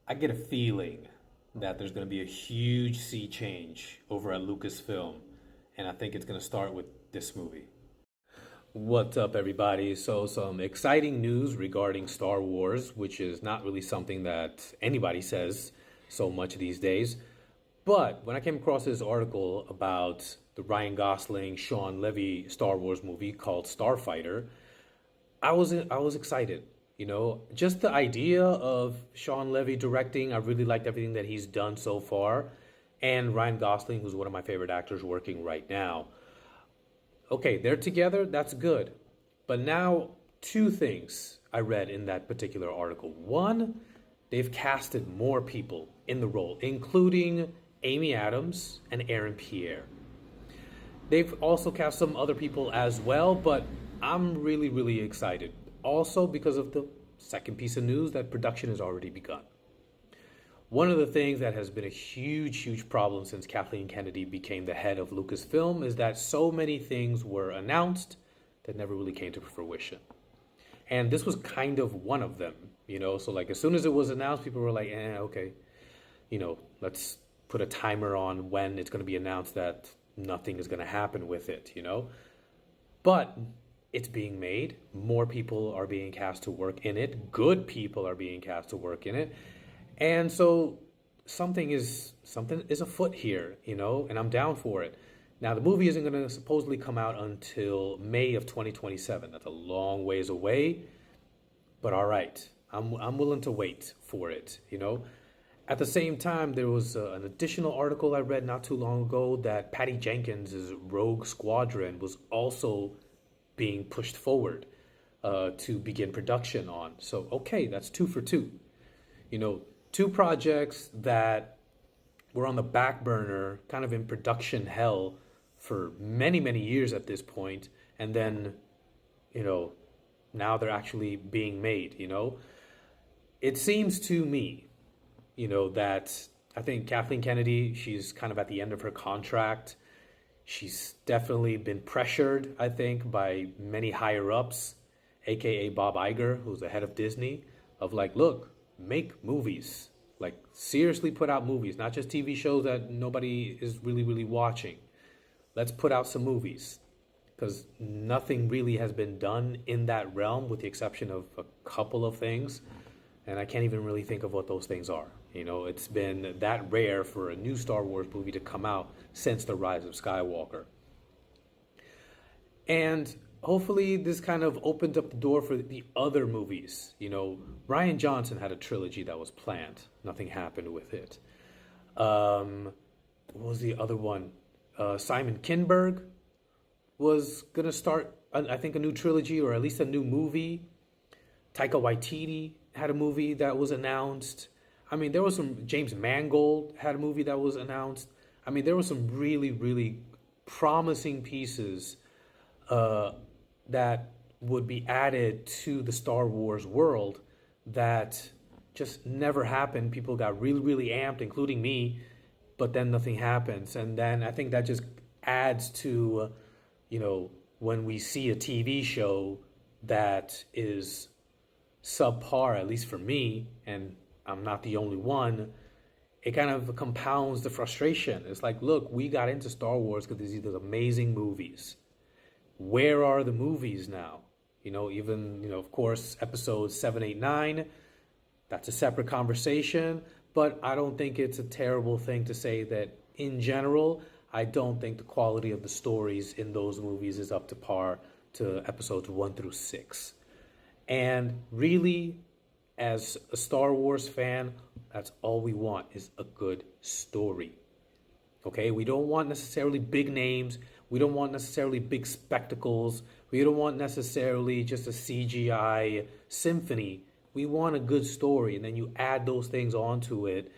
I get a feeling that there's going to be a huge sea change over at Lucasfilm, and I think it's going to start with this movie. What's up, everybody? So, some exciting news regarding Star Wars, which is not really something that anybody says so much these days. But when I came across this article about the Ryan Gosling, Sean Levy Star Wars movie called Starfighter, I was excited. Just the idea of Sean Levy directing, I really liked everything that he's done so far, and Ryan Gosling, who's one of my favorite actors working right now. Okay, they're together, that's good. But now, two things I read in that particular article. One, they've casted more people in the role, including Amy Adams and Aaron Pierre. They've also cast some other people as well, but I'm really, really excited. Also, because of the second piece of news that production has already begun. One of the things that has been a huge, huge problem since Kathleen Kennedy became the head of Lucasfilm is that so many things were announced that never really came to fruition. And this was kind of one of them. So like as soon as it was announced, people were like, okay, let's put a timer on when it's going to be announced that nothing is going to happen with it. But it's being made. More people are being cast to work in it. Good people are being cast to work in it. And so something is afoot here, and I'm down for it. Now the movie isn't going to supposedly come out until May of 2027. That's a long ways away, but all right. I'm willing to wait for it. At the same time, there was an additional article I read not too long ago that Patty Jenkins' Rogue Squadron was also being pushed forward to begin production on. So, okay, that's two for two. Two projects that were on the back burner, kind of in production hell for many, many years at this point, and then, now they're actually being made. It seems to me, that I think Kathleen Kennedy, she's kind of at the end of her contract. She's definitely been pressured, I think, by many higher ups, aka Bob Iger, who's the head of Disney, of like, look, make movies. Like, seriously put out movies, not just TV shows that nobody is really, really watching. Let's put out some movies. Because nothing really has been done in that realm, with the exception of a couple of things. And I can't even really think of what those things are. It's been that rare for a new Star Wars movie to come out since The Rise of Skywalker. And hopefully this kind of opened up the door for the other movies. Rian Johnson had a trilogy that was planned. Nothing happened with it. What was the other one? Simon Kinberg was going to start, I think, a new trilogy, or at least a new movie. Taika Waititi had a movie that was announced. There was some, James Mangold had a movie that was announced. There were some really, really promising pieces that would be added to the Star Wars world that just never happened. People got really, really amped, including me, but then nothing happens. And then I think that just adds to, when we see a TV show that is subpar, at least for me, and I'm not the only one, it kind of compounds the frustration. It's like, look, we got into Star Wars because these amazing movies. Where are the movies now? Even, of course, episodes 7, 8, 9, that's a separate conversation. But I don't think it's a terrible thing to say that, in general, I don't think the quality of the stories in those movies is up to par to episodes 1 through 6. And really, as a Star Wars fan, that's all we want, is a good story. Okay, we don't want necessarily big names. We don't want necessarily big spectacles. We don't want necessarily just a CGI symphony. We want a good story, and then you add those things onto it,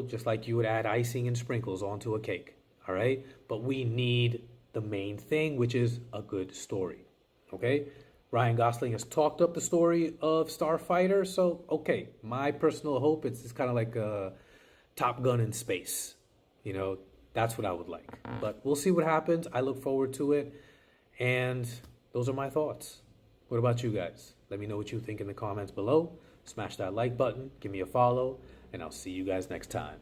just like you would add icing and sprinkles onto a cake. All right, but we need the main thing, which is a good story. Okay, Ryan Gosling has talked up the story of Starfighter, so okay, my personal hope, it's kind of like a Top Gun in space. That's what I would like. But we'll see what happens. I look forward to it. And those are my thoughts. What about you guys? Let me know what you think in the comments below. Smash that like button. Give me a follow. and I'll see you guys next time.